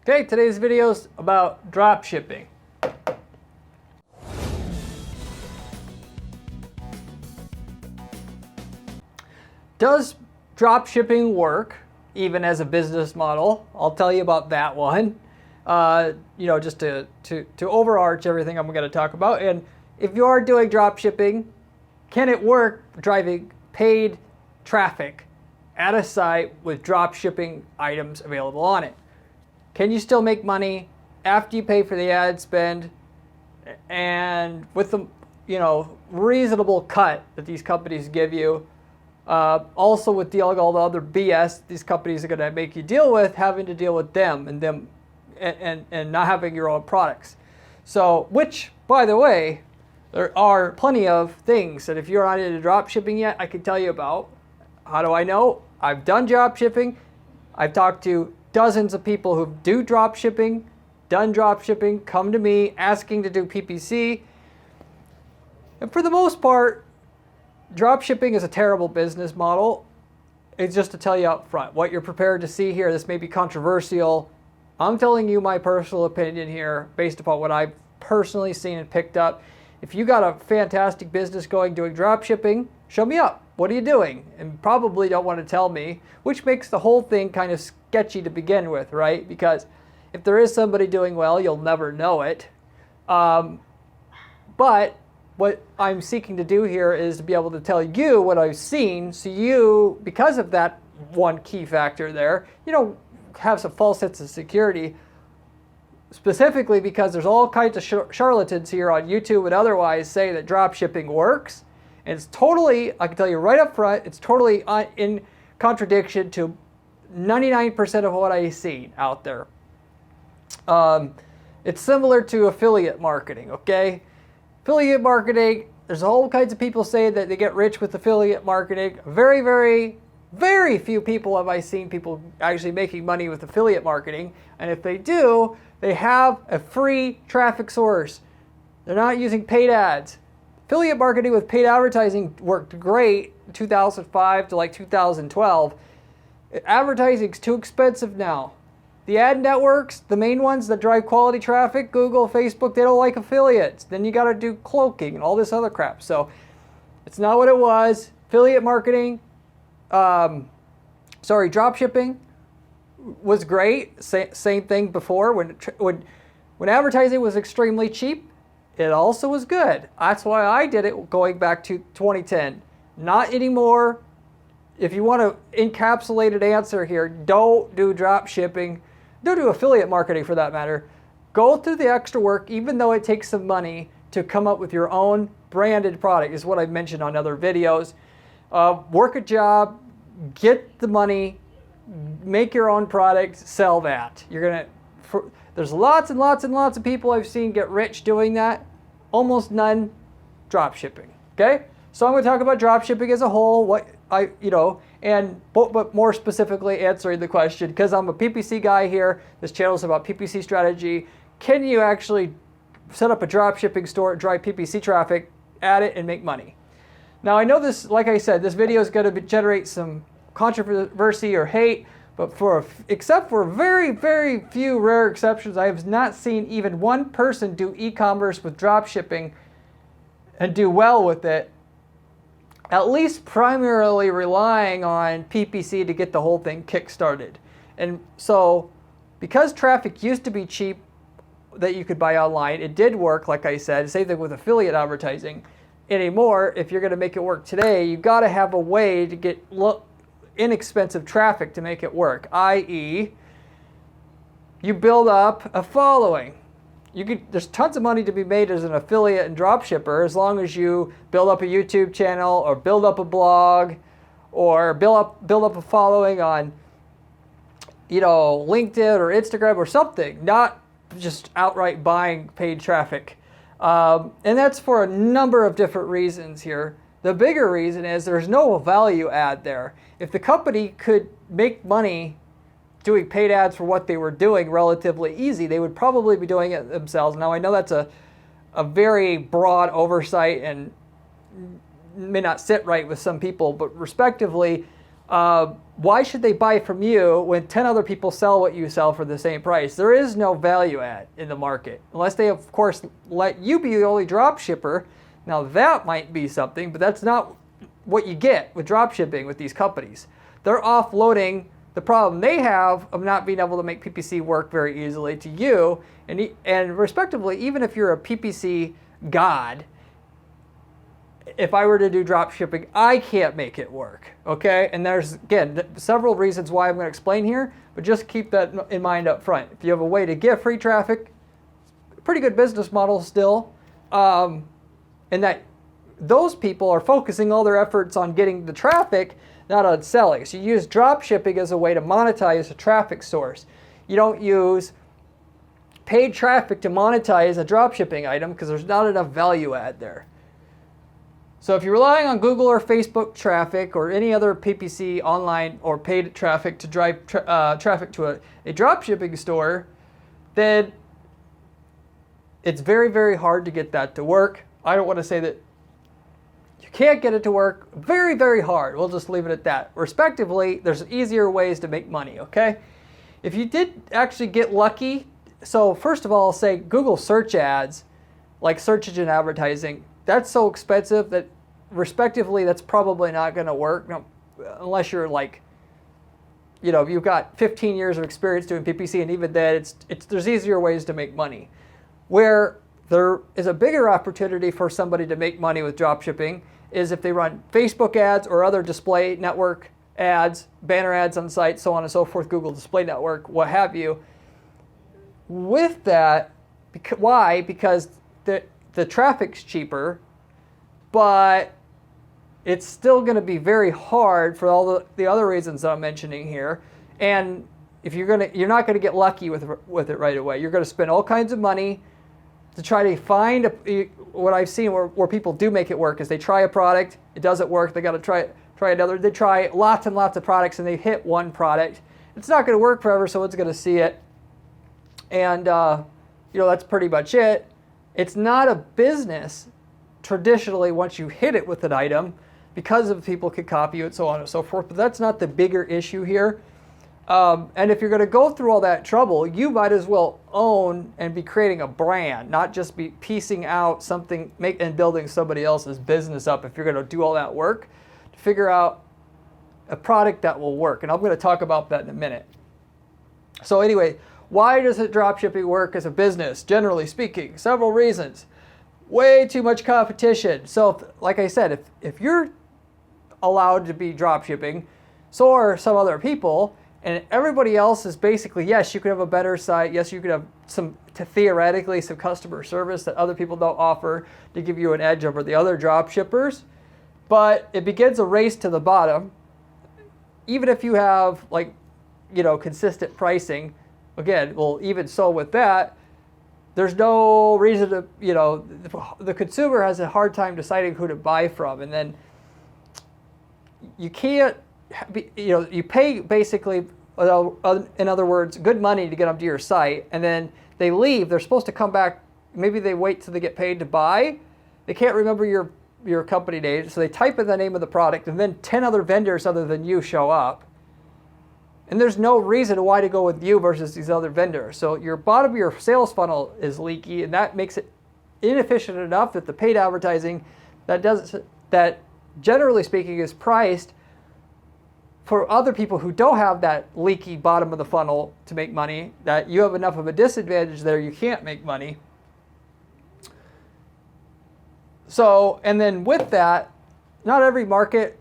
Okay, today's video is about drop shipping. Does drop shipping work even as a business model? I'll tell you about that one. Just to overarch everything I'm going to talk about. And if you are doing drop shipping, can it work driving paid traffic at a site with drop shipping items available on it? Can you still make money after you pay for the ad spend and with the reasonable cut that these companies give you? Also with all the other BS these companies are going to make you deal with, having to deal with them and not having your own products. So, which, by the way, there are plenty of things that if you're not into drop shipping yet, I can tell you about. How do I know? I've done drop shipping. I've talked to dozens of people who do drop shipping, done drop shipping, come to me asking to do PPC. And for the most part, drop shipping is a terrible business model. It's just to tell you up front what you're prepared to see here. This may be controversial. I'm telling you my personal opinion here based upon what I've personally seen and picked up. If you got a fantastic business going doing drop shipping, show me up. What are you doing? And probably don't want to tell me, which makes the whole thing kind of sketchy to begin with, right? Because if there is somebody doing well, you'll never know it. But what I'm seeking to do here is to be able to tell you what I've seen, so you, because of that one key factor there, have some false sense of security, specifically because there's all kinds of charlatans here on YouTube and otherwise say that drop shipping works. And it's totally, I can tell you right up front, it's totally in contradiction to 99% of what I see out there. It's similar to affiliate marketing, okay? Affiliate marketing, there's all kinds of people say that they get rich with affiliate marketing. Very, very, very few people have I seen people actually making money with affiliate marketing. And if they do, they have a free traffic source. They're not using paid ads. Affiliate marketing with paid advertising worked great in 2005 to like 2012. Advertising's too expensive now. The ad networks, the main ones that drive quality traffic, Google, Facebook, they don't like affiliates. Then you got to do cloaking and all this other crap. So it's not what it was. Affiliate marketing, drop shipping was great. Same thing before when advertising was extremely cheap. It also was good. That's why I did it going back to 2010. Not anymore. If you want an encapsulated answer here, don't do drop shipping. Don't do affiliate marketing for that matter. Go through the extra work, even though it takes some money, to come up with your own branded product, is what I've mentioned on other videos. Work a job, get the money, make your own product, sell that. There's lots and lots and lots of people I've seen get rich doing that. Almost none drop shipping. Okay? So I'm going to talk about drop shipping as a whole, but more specifically answering the question, because I'm a PPC guy here. This channel is about PPC strategy. Can you actually set up a drop shipping store, drive PPC traffic, add it, and make money? Now I know this, like I said, this video is going to generate some controversy or hate. But except for very, very few rare exceptions, I have not seen even one person do e-commerce with drop shipping and do well with it, at least primarily relying on PPC to get the whole thing kick-started. And so because traffic used to be cheap that you could buy online, it did work, like I said. Same thing with affiliate advertising. Anymore, if you're going to make it work today, you've got to have a way to get inexpensive traffic to make it work, i.e. you build up a following. There's tons of money to be made as an affiliate and drop shipper as long as you build up a YouTube channel or build up a blog or build up a following on LinkedIn or Instagram or something, not just outright buying paid traffic. And that's for a number of different reasons here. The bigger reason is there's no value add there. If the company could make money doing paid ads for what they were doing relatively easy, they would probably be doing it themselves. Now I know that's a very broad oversight and may not sit right with some people, but respectively, Why should they buy from you when 10 other people sell what you sell for the same price? There is no value add in the market, unless they, of course, let you be the only drop shipper. Now that might be something, but that's not what you get with drop shipping with these companies. They're offloading the problem they have of not being able to make PPC work very easily to you, and respectively, even if you're a PPC god, if I were to do drop shipping, I can't make it work, okay? And there's, again, several reasons why I'm going to explain here, but just keep that in mind up front. If you have a way to get free traffic, pretty good business model still, and that those people are focusing all their efforts on getting the traffic, not on selling. So you use drop shipping as a way to monetize a traffic source. You don't use paid traffic to monetize a drop shipping item because there's not enough value add there. So if you're relying on Google or Facebook traffic or any other PPC online or paid traffic to drive traffic to a drop shipping store, then it's very, very hard to get that to work. I don't want to say that you can't get it to work. Very, very hard. We'll just leave it at that. Respectively, there's easier ways to make money, okay? If you did actually get lucky, so first of all, I'll say Google search ads, like search engine advertising, that's so expensive that respectively, that's probably not going to work unless you're like, you know, you've got 15 years of experience doing PPC, and even then, there's easier ways to make money. Where there is a bigger opportunity for somebody to make money with dropshipping is if they run Facebook ads or other display network ads, banner ads on sites, so on and so forth, Google Display Network, what have you. With that, why? Because the traffic's cheaper, but it's still going to be very hard for all the other reasons that I'm mentioning here. And if you're not going to get lucky with it right away. You're going to spend all kinds of money to try to find what I've seen where people do make it work is they try a product, it doesn't work, they got to try another. They try lots and lots of products and they hit one product. It's not going to work forever, so it's going to see it. And that's pretty much it. It's not a business traditionally once you hit it with an item because of people could copy it, so on and so forth. But that's not the bigger issue here. And if you're going to go through all that trouble, you might as well own and be creating a brand, not just be piecing out something and building somebody else's business up if you're going to do all that work to figure out a product that will work. And I'm going to talk about that in a minute. So anyway, why does dropshipping work as a business, generally speaking? Several reasons. Way too much competition. So like I said, if you're allowed to be dropshipping, so are some other people, and everybody else is basically, yes, you could have a better site, yes, you could have theoretically some customer service that other people don't offer to give you an edge over the other dropshippers, but it begins a race to the bottom. Even if you have consistent pricing, again, well, even so with that, there's no reason to, the consumer has a hard time deciding who to buy from. And then you can't, you pay basically, in other words, good money to get them to your site. And then they leave. They're supposed to come back. Maybe they wait till they get paid to buy. They can't remember your company name. So they type in the name of the product and then 10 other vendors other than you show up. And there's no reason why to go with you versus these other vendors. So your bottom of your sales funnel is leaky, and that makes it inefficient enough that the paid advertising that generally speaking is priced for other people who don't have that leaky bottom of the funnel to make money, that you have enough of a disadvantage there you can't make money. So, and then with that, not every market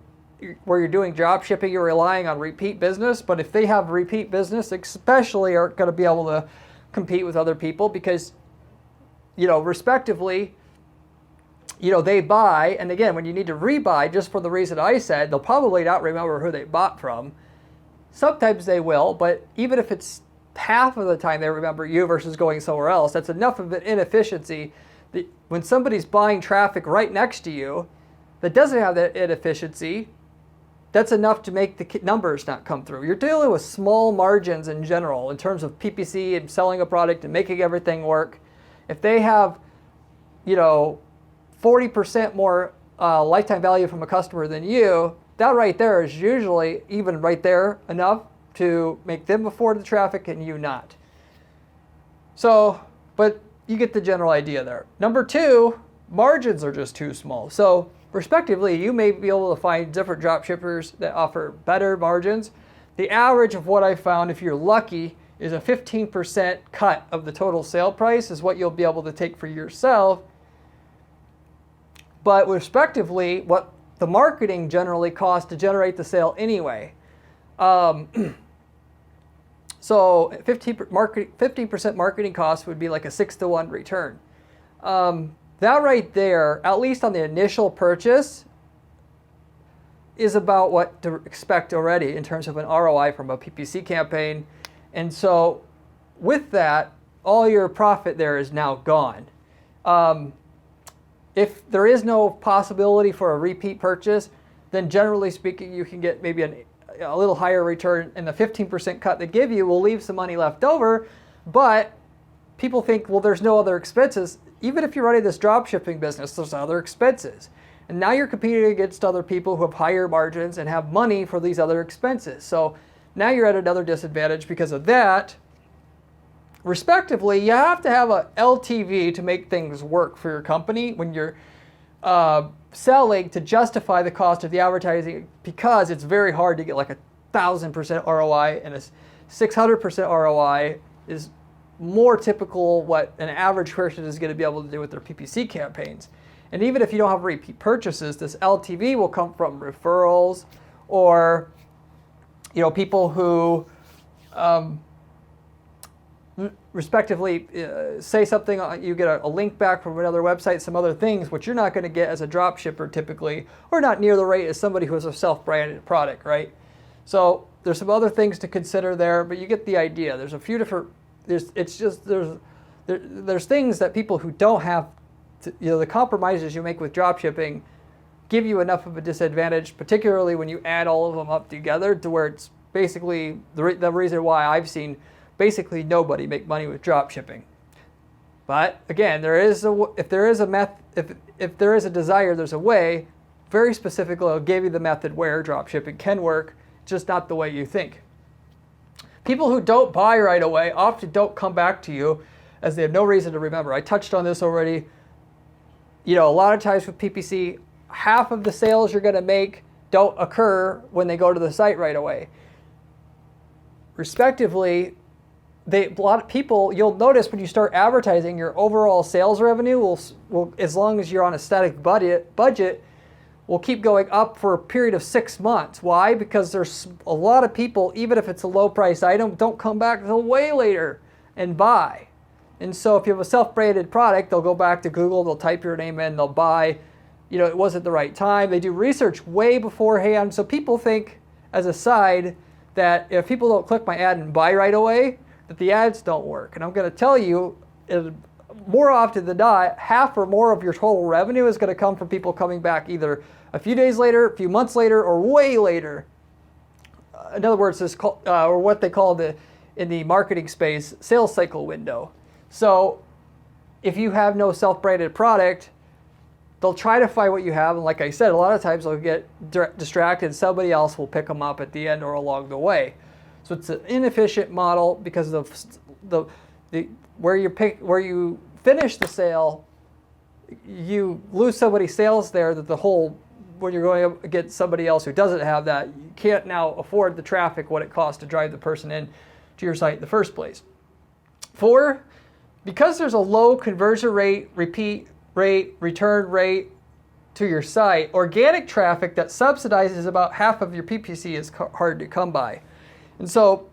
where you're doing drop shipping, you're relying on repeat business, but if they have repeat business, especially aren't going to be able to compete with other people because, respectively, they buy, and again, when you need to rebuy, just for the reason I said, they'll probably not remember who they bought from. Sometimes they will, but even if it's half of the time they remember you versus going somewhere else, that's enough of an inefficiency that when somebody's buying traffic right next to you that doesn't have that inefficiency, that's enough to make the numbers not come through. You're dealing with small margins in general in terms of PPC and selling a product and making everything work. If they have, 40% more lifetime value from a customer than you, that right there is usually even right there enough to make them afford the traffic and you not. So, but you get the general idea there. Number two, margins are just too small. So respectively, you may be able to find different drop shippers that offer better margins. The average of what I found, if you're lucky, is a 15% cut of the total sale price is what you'll be able to take for yourself. But respectively, what the marketing generally costs to generate the sale anyway. So 15% marketing cost would be like a 6-to-1 return. That right there, at least on the initial purchase, is about what to expect already in terms of an ROI from a PPC campaign. And so with that, all your profit there is now gone. If there is no possibility for a repeat purchase, then generally speaking, you can get maybe a little higher return, and the 15% cut they give you will leave some money left over. But people think, well, there's no other expenses. Even if you're running this drop shipping business, there's other expenses. And now you're competing against other people who have higher margins and have money for these other expenses. So now you're at another disadvantage because of that. Respectively, you have to have a LTV to make things work for your company when you're selling to justify the cost of the advertising, because it's very hard to get like 1,000% ROI, and a 600% ROI is more typical what an average person is going to be able to do with their PPC campaigns. And even if you don't have repeat purchases, this LTV will come from referrals or people who respectively say something, you get a link back from another website, some other things, which you're not going to get as a drop shipper typically, or not near the rate as somebody who has a self-branded product, right? So there's some other things to consider there, but you get the idea. There's a few different, there's things that people who don't have, the compromises you make with drop shipping give you enough of a disadvantage, particularly when you add all of them up together, to where it's basically the reason why I've seen basically nobody make money with drop shipping. But again, if there is a desire, there's a way. Very specifically, I'll give you the method where drop shipping can work, just not the way you think. People who don't buy right away often don't come back to you, as they have no reason to remember. I touched on this already. A lot of times with PPC, half of the sales you're going to make don't occur when they go to the site right away. Respectively, a lot of people, you'll notice when you start advertising, your overall sales revenue will, as long as you're on a static budget, will keep going up for a period of 6 months. Why? Because there's a lot of people, even if it's a low price item, don't come back until way later and buy. And so if you have a self-branded product, they'll go back to Google, they'll type your name in, they'll buy. It wasn't the right time. They do research way beforehand. So people think, as a side, that if people don't click my ad and buy right away, that the ads don't work. And I'm going to tell you, more often than not, half or more of your total revenue is going to come from people coming back either a few days later, a few months later, or way later. In other words, or what they call in the marketing space, sales cycle window. So if you have no self-branded product, they'll try to find what you have. And like I said, a lot of times they'll get distracted. Somebody else will pick them up at the end or along the way. So it's an inefficient model because of where you finish the sale, you lose somebody's sales there. When you're going to get somebody else who doesn't have that, you can't now afford the traffic what it costs to drive the person in to your site in the first place. 4, because there's a low conversion rate, repeat rate, return rate to your site, organic traffic that subsidizes about half of your PPC is hard to come by. And so,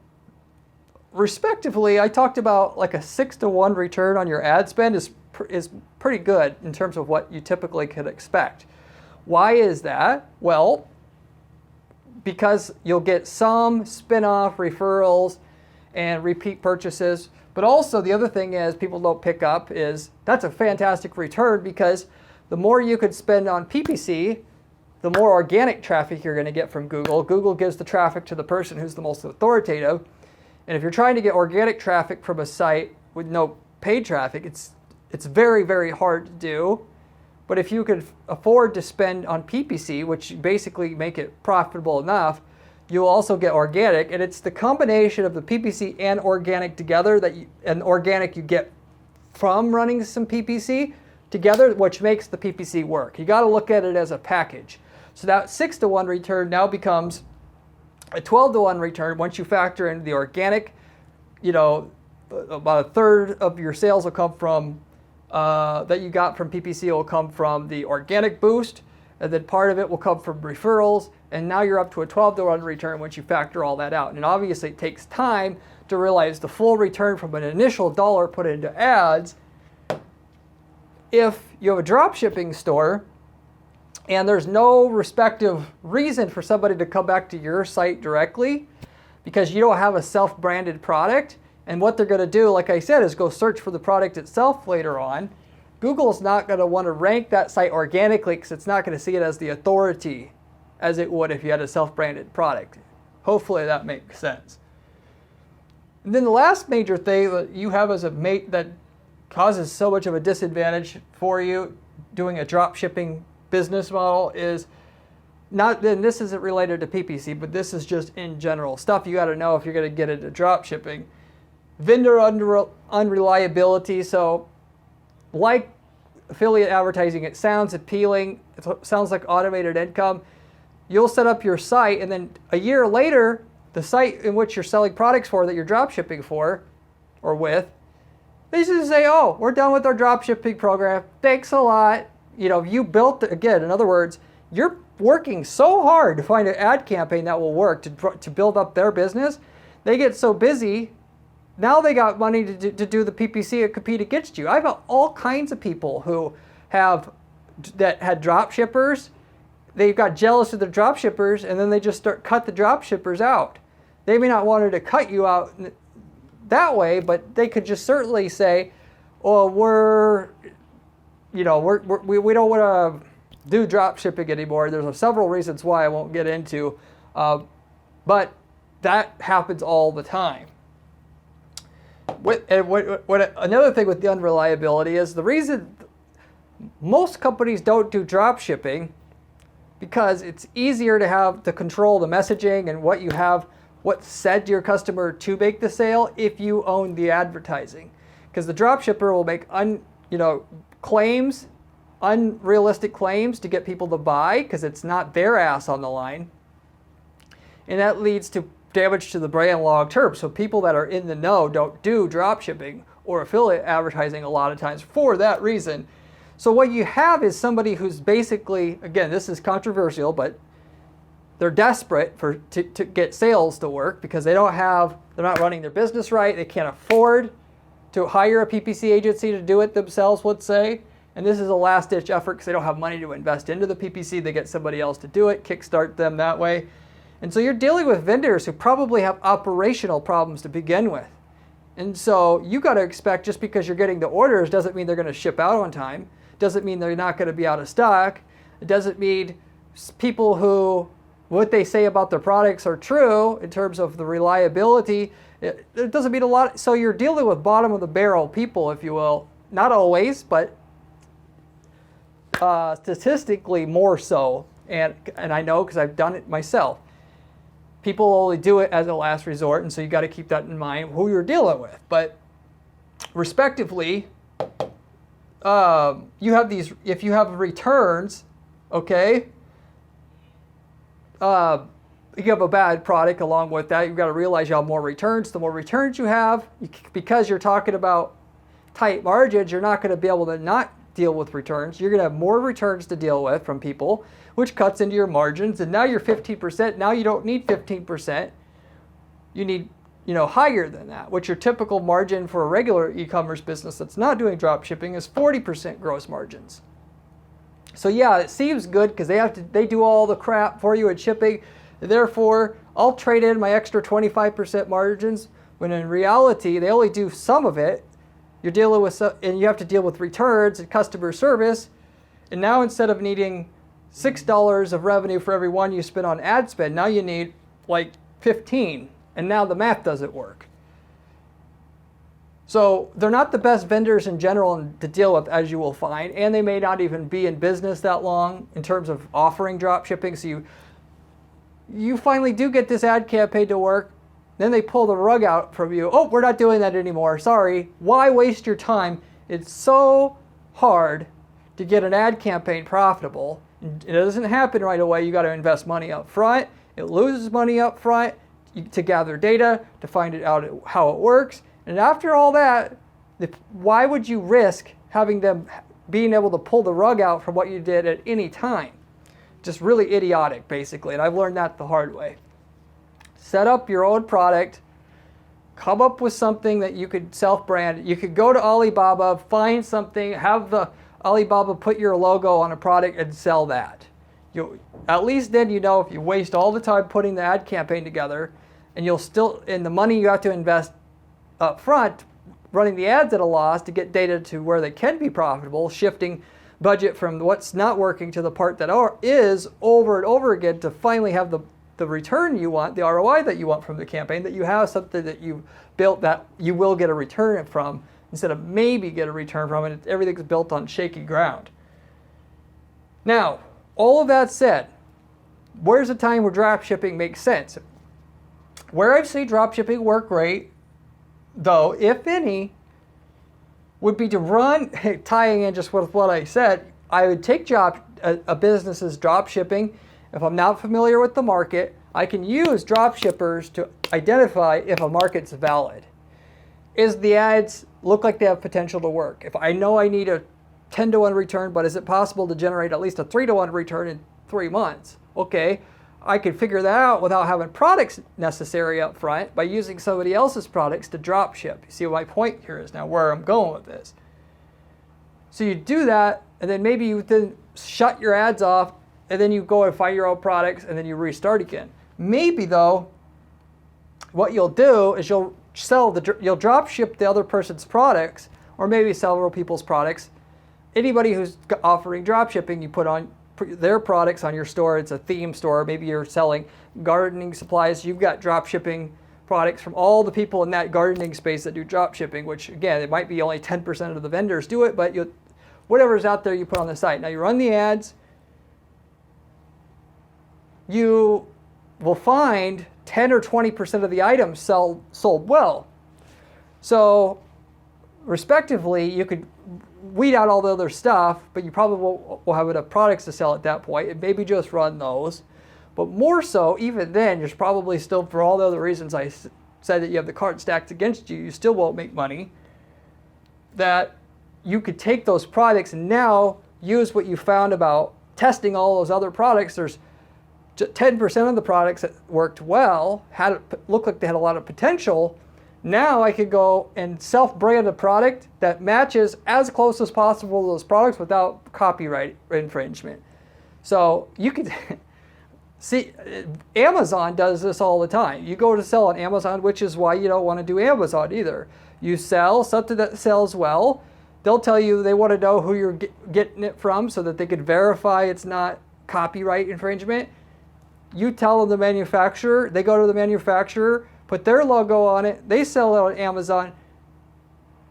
respectively, I talked about like a 6-to-1 return on your ad spend is pretty good in terms of what you typically could expect. Why is that? Well, because you'll get some spin-off referrals and repeat purchases. But also the other thing is people don't pick up is that's a fantastic return, because the more you could spend on PPC, the more organic traffic you're going to get from Google. Google gives the traffic to the person who's the most authoritative. And if you're trying to get organic traffic from a site with no paid traffic, it's very, very hard to do. But if you could afford to spend on PPC, which basically make it profitable enough, you'll also get organic. And it's the combination of the PPC and organic together and organic you get from running some PPC together, which makes the PPC work. You got to look at it as a package. So that 6-to-1 return now becomes a 12-to-1 return once you factor in the organic. About a third of your sales will come from that you got from PPC will come from the organic boost, and then part of it will come from referrals, and now you're up to a 12-to-1 return once you factor all that out. And obviously it takes time to realize the full return from an initial dollar put into ads. If you have a dropshipping store and there's no respective reason for somebody to come back to your site directly because you don't have a self-branded product, and what they're going to do, like I said, is go search for the product itself later on, Google's not going to want to rank that site organically because it's not going to see it as the authority as it would if you had a self-branded product. Hopefully that makes sense. And then the last major thing that you have as a mate that causes so much of a disadvantage for you doing a drop shipping business model is not, and this isn't related to PPC, but this is just in general stuff you got to know if you're going to get into drop shipping. Vendor unreliability. So like affiliate advertising, it sounds appealing. It sounds like automated income. You'll set up your site, and then a year later, the site in which you're selling products for that you're drop shipping for or with, they just say, oh, we're done with our drop shipping program. Thanks a lot. You built, again, in other words, you're working so hard to find an ad campaign that will work to build up their business. They get so busy. Now they got money to do the PPC and compete against you. I've got all kinds of people who that had drop shippers. They got jealous of the drop shippers, and then they just cut the drop shippers out. They may not want to cut you out that way, but they could just certainly say, "Oh, we don't want to do drop shipping anymore." There's several reasons why I won't get into, but that happens all the time. Another thing with the unreliability is the reason most companies don't do drop shipping because it's easier to control the messaging and what's said to your customer to make the sale if you own the advertising. Because the drop shipper will make unrealistic claims to get people to buy because it's not their ass on the line. And that leads to damage to the brand long term. So people that are in the know don't do drop shipping or affiliate advertising a lot of times for that reason. So what you have is somebody who's basically, again, this is controversial, but they're desperate to get sales to work because they're not running their business right. They can't afford to hire a PPC agency to do it themselves, let's say. And this is a last-ditch effort because they don't have money to invest into the PPC. They get somebody else to do it, kickstart them that way. And so you're dealing with vendors who probably have operational problems to begin with. And so you got to expect just because you're getting the orders doesn't mean they're going to ship out on time. Doesn't mean they're not going to be out of stock. It doesn't mean people who what they say about their products are true in terms of the reliability. It doesn't mean a lot. So you're dealing with bottom of the barrel people, if you will. Not always, but statistically more so. And I know because I've done it myself. People only do it as a last resort, and so you got to keep that in mind who you're dealing with. But respectively, you have these. If you have returns, okay, you have a bad product along with that. You've got to realize you have more returns. The more returns you have, because you're talking about tight margins, you're not going to be able to not deal with returns. You're going to have more returns to deal with from people, which cuts into your margins. And now you're 15%. Now you don't need 15%. You need, higher than that, which your typical margin for a regular e-commerce business that's not doing drop shipping is 40% gross margins. So yeah, it seems good because they do all the crap for you at shipping. Therefore, I'll trade in my extra 25% margins when in reality, they only do some of it. You're dealing with, and you have to deal with returns and customer service. And now instead of needing $6 of revenue for every one you spend on ad spend, now you need like 15. And now the math doesn't work. So they're not the best vendors in general to deal with, as you will find, and they may not even be in business that long in terms of offering drop shipping. So you finally do get this ad campaign to work, then they pull the rug out from you. Oh, we're not doing that anymore. Sorry. Why waste your time? It's so hard to get an ad campaign profitable. It doesn't happen right away. You got to invest money up front. It loses money up front to gather data, to find out how it works. And after all that, why would you risk having them being able to pull the rug out from what you did at any time? Just really idiotic, basically. And I've learned that the hard way. Set up your own product. Come up with something that you could self-brand. You could go to Alibaba, find something, have the Alibaba put your logo on a product and sell that. At least then you know if you waste all the time putting the ad campaign together, and the money you have to invest up front, running the ads at a loss to get data to where they can be profitable, shifting budget from what's not working to the part that is over and over again to finally have the return you want, the ROI that you want from the campaign, that you have something that you built that you will get a return from instead of maybe get a return from, and everything's built on shaky ground. Now, all of that said, where's a time where dropshipping makes sense? Where I've seen dropshipping work great, though, if any, would be to run, tying in just with what I said, I would take a business's dropshipping. If I'm not familiar with the market, I can use dropshippers to identify if a market's valid. Is the ads look like they have potential to work? If I know I need a 10-to-1 return, but is it possible to generate at least a 3-to-1 return in 3 months? Okay, I could figure that out without having products necessary up front by using somebody else's products to drop ship. You see what my point here is now, where I'm going with this. So you do that, and then maybe you then shut your ads off, and then you go and find your own products, and then you restart again. Maybe though, what you'll do is you'll drop ship the other person's products, or maybe several people's products. Anybody who's offering drop shipping, you put on their products on your store. It's a theme store. Maybe you're selling gardening supplies. You've got drop shipping products from all the people in that gardening space that do drop shipping, which again, it might be only 10% of the vendors do it, but whatever's out there you put on the site. Now you run the ads. You will find 10 or 20% of the items sold well. So respectively, you could weed out all the other stuff, but you probably will have enough products to sell at that point, and maybe just run those. But more so, even then, you're probably still, for all the other reasons I said that you have the card stacked against you, you still won't make money. That you could take those products and now use what you found about testing all those other products. There's 10% of the products that worked well, looked like they had a lot of potential. Now I could go and self-brand a product that matches as close as possible to those products without copyright infringement. So you could see, Amazon does this all the time. You go to sell on Amazon, which is why you don't want to do Amazon either. You sell something that sells well. They'll tell you they want to know who you're getting it from so that they could verify it's not copyright infringement. You tell them the manufacturer, they go to the manufacturer, put their logo on it, they sell it on Amazon.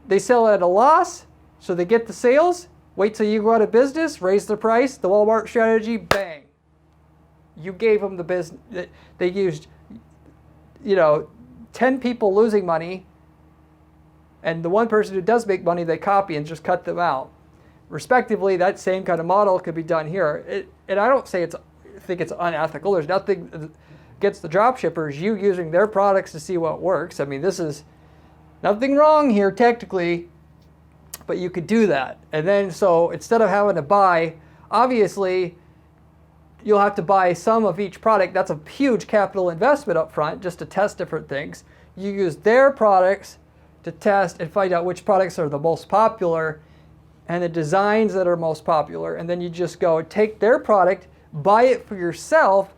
They sell it at a loss, so they get the sales, wait till you go out of business, raise the price, the Walmart strategy, bang. You gave them the business. They used, 10 people losing money, and the one person who does make money, they copy and just cut them out. Respectively, that same kind of model could be done here. And I don't think it's unethical. There's nothing against the drop shippers, you using their products to see what works. I mean, this is nothing wrong here technically, but you could do that. And then so instead of having to buy, obviously you'll have to buy some of each product. That's a huge capital investment up front just to test different things. You use their products to test and find out which products are the most popular and the designs that are most popular. And then you just go take their product, buy it for yourself,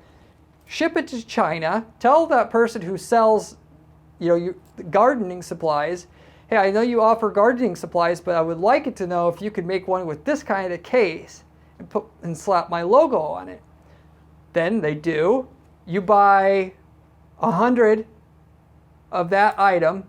ship it to China, tell that person who sells gardening supplies, hey, I know you offer gardening supplies, but I would like it to know if you could make one with this kind of case and slap my logo on it. Then they do. You buy 100 of that item,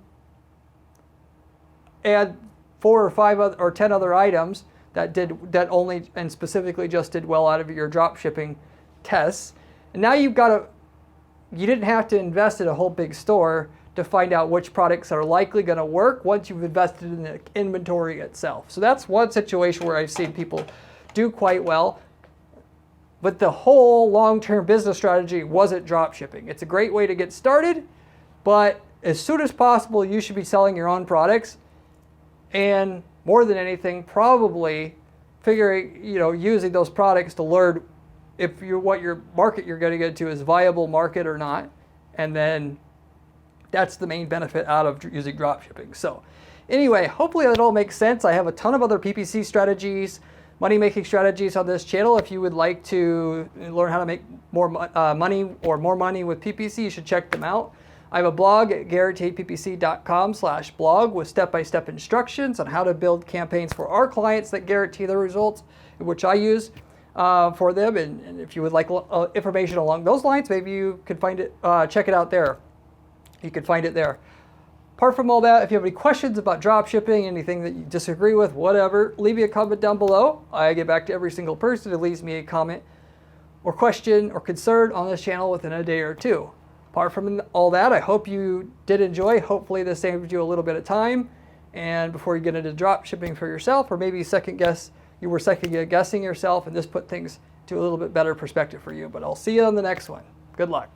add 4 or 5 or 10 other items that only and specifically just did well out of your drop shipping tests. And now you didn't have to invest in a whole big store to find out which products are likely going to work once you've invested in the inventory itself. So that's one situation where I've seen people do quite well. But the whole long-term business strategy wasn't drop shipping. It's a great way to get started, but as soon as possible, you should be selling your own products. And more than anything, probably using those products to learn if what your market you're going to get to is viable market or not. And then that's the main benefit out of using drop shipping. So anyway, hopefully that all makes sense. I have a ton of other PPC strategies, money-making strategies on this channel. If you would like to learn how to make more money with PPC, you should check them out. I have a blog at guaranteedppc.com/blog with step-by-step instructions on how to build campaigns for our clients that guarantee the results, which I use for them. And if you would like information along those lines, maybe you can find it, check it out there. You can find it there. Apart from all that, if you have any questions about drop shipping, anything that you disagree with, whatever, leave me a comment down below. I get back to every single person who leaves me a comment or question or concern on this channel within a day or two. Apart from all that, I hope you did enjoy. Hopefully this saved you a little bit of time. And before you get into drop shipping for yourself, or maybe you were second guessing yourself, and this put things to a little bit better perspective for you. But I'll see you on the next one. Good luck.